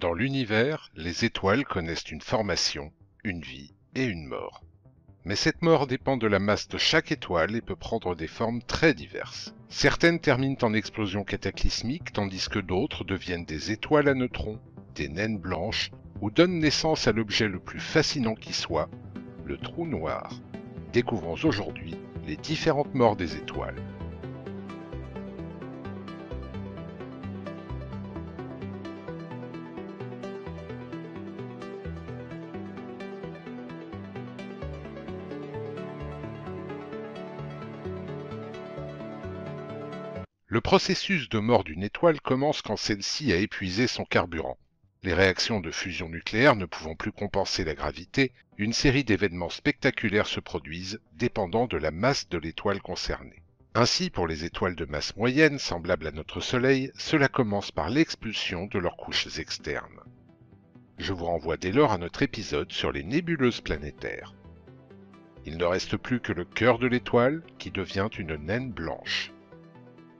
Dans l'univers, les étoiles connaissent une formation, une vie et une mort. Mais cette mort dépend de la masse de chaque étoile et peut prendre des formes très diverses. Certaines terminent en explosion cataclysmique, tandis que d'autres deviennent des étoiles à neutrons, des naines blanches, ou donnent naissance à l'objet le plus fascinant qui soit, le trou noir. Découvrons aujourd'hui les différentes morts des étoiles. Le processus de mort d'une étoile commence quand celle-ci a épuisé son carburant. Les réactions de fusion nucléaire ne pouvant plus compenser la gravité, une série d'événements spectaculaires se produisent, dépendant de la masse de l'étoile concernée. Ainsi, pour les étoiles de masse moyenne, semblables à notre Soleil, cela commence par l'expulsion de leurs couches externes. Je vous renvoie dès lors à notre épisode sur les nébuleuses planétaires. Il ne reste plus que le cœur de l'étoile, qui devient une naine blanche.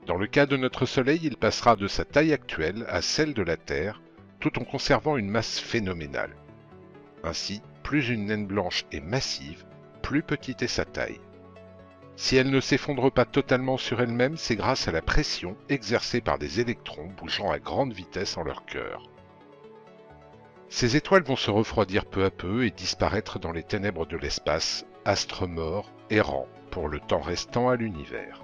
Dans le cas de notre Soleil, il passera de sa taille actuelle à celle de la Terre, tout en conservant une masse phénoménale. Ainsi, plus une naine blanche est massive, plus petite est sa taille. Si elle ne s'effondre pas totalement sur elle-même, c'est grâce à la pression exercée par des électrons bougeant à grande vitesse en leur cœur. Ces étoiles vont se refroidir peu à peu et disparaître dans les ténèbres de l'espace, astres morts, errants pour le temps restant à l'univers.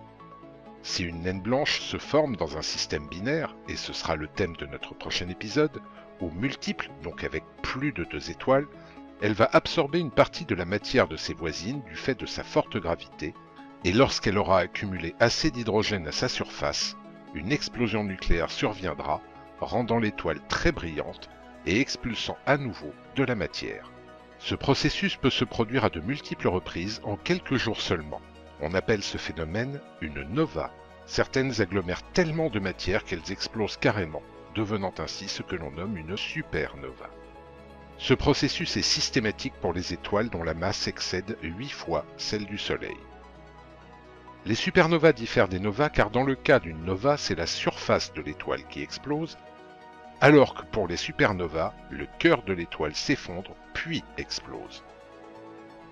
Si une naine blanche se forme dans un système binaire, et ce sera le thème de notre prochain épisode, ou multiple, donc avec plus de 2 étoiles, elle va absorber une partie de la matière de ses voisines du fait de sa forte gravité, et lorsqu'elle aura accumulé assez d'hydrogène à sa surface, une explosion nucléaire surviendra, rendant l'étoile très brillante et expulsant à nouveau de la matière. Ce processus peut se produire à de multiples reprises en quelques jours seulement. On appelle ce phénomène une nova. Certaines agglomèrent tellement de matière qu'elles explosent carrément, devenant ainsi ce que l'on nomme une supernova. Ce processus est systématique pour les étoiles dont la masse excède 8 fois celle du Soleil. Les supernovas diffèrent des novas car dans le cas d'une nova, c'est la surface de l'étoile qui explose, alors que pour les supernovas, le cœur de l'étoile s'effondre puis explose.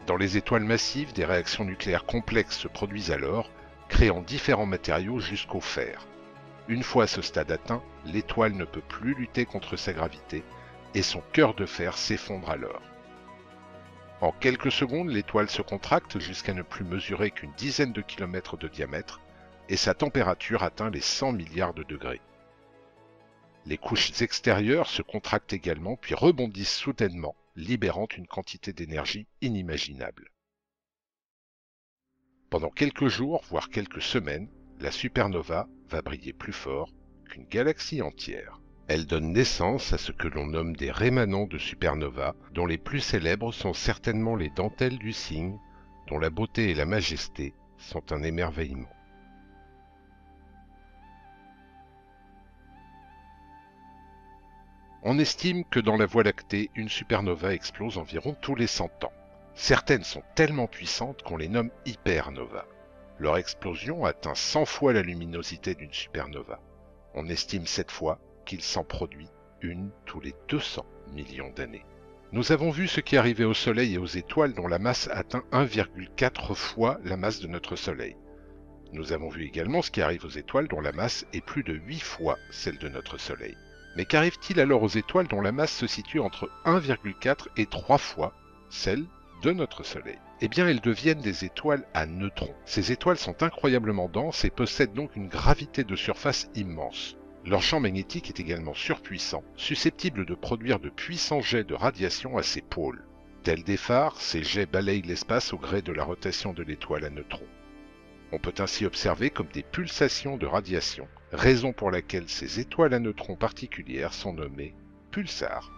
Dans les étoiles massives, des réactions nucléaires complexes se produisent alors, créant différents matériaux jusqu'au fer. Une fois ce stade atteint, l'étoile ne peut plus lutter contre sa gravité et son cœur de fer s'effondre alors. En quelques secondes, l'étoile se contracte jusqu'à ne plus mesurer qu'une dizaine de kilomètres de diamètre et sa température atteint les 100 milliards de degrés. Les couches extérieures se contractent également puis rebondissent soudainement, libérant une quantité d'énergie inimaginable. Pendant quelques jours, voire quelques semaines, la supernova va briller plus fort qu'une galaxie entière. Elle donne naissance à ce que l'on nomme des rémanents de supernova, dont les plus célèbres sont certainement les dentelles du cygne, dont la beauté et la majesté sont un émerveillement. On estime que dans la Voie lactée, une supernova explose environ tous les 100 ans. Certaines sont tellement puissantes qu'on les nomme hypernovas. Leur explosion atteint 100 fois la luminosité d'une supernova. On estime cette fois qu'il s'en produit une tous les 200 millions d'années. Nous avons vu ce qui arrivait au Soleil et aux étoiles dont la masse atteint 1,4 fois la masse de notre Soleil. Nous avons vu également ce qui arrive aux étoiles dont la masse est plus de 8 fois celle de notre Soleil. Mais qu'arrive-t-il alors aux étoiles dont la masse se situe entre 1,4 et 3 fois celle de notre Soleil? Eh bien, elles deviennent des étoiles à neutrons. Ces étoiles sont incroyablement denses et possèdent donc une gravité de surface immense. Leur champ magnétique est également surpuissant, susceptible de produire de puissants jets de radiation à ses pôles. Tels des phares, ces jets balayent l'espace au gré de la rotation de l'étoile à neutrons. On peut ainsi observer comme des pulsations de radiation, raison pour laquelle ces étoiles à neutrons particulières sont nommées pulsars.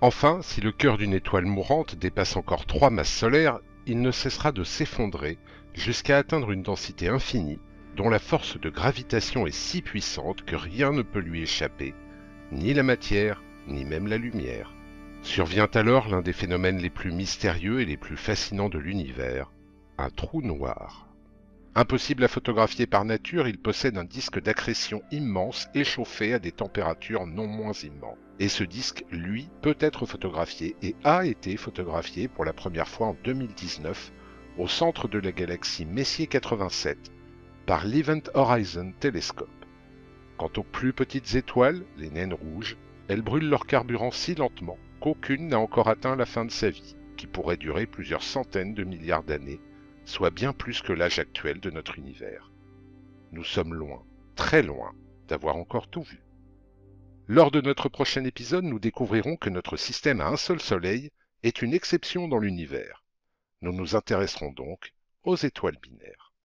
Enfin, si le cœur d'une étoile mourante dépasse encore 3 masses solaires, il ne cessera de s'effondrer jusqu'à atteindre une densité infinie, dont la force de gravitation est si puissante que rien ne peut lui échapper, ni la matière, ni même la lumière. Survient alors l'un des phénomènes les plus mystérieux et les plus fascinants de l'univers, un trou noir. Impossible à photographier par nature, il possède un disque d'accrétion immense échauffé à des températures non moins immenses. Et ce disque, lui, peut être photographié et a été photographié pour la première fois en 2019 au centre de la galaxie Messier 87 par l'Event Horizon Telescope. Quant aux plus petites étoiles, les naines rouges, elles brûlent leur carburant si lentement qu'aucune n'a encore atteint la fin de sa vie, qui pourrait durer plusieurs centaines de milliards d'années, soit bien plus que l'âge actuel de notre univers. Nous sommes loin, très loin, d'avoir encore tout vu. Lors de notre prochain épisode, nous découvrirons que notre système à un seul soleil est une exception dans l'univers. Nous nous intéresserons donc aux étoiles binaires.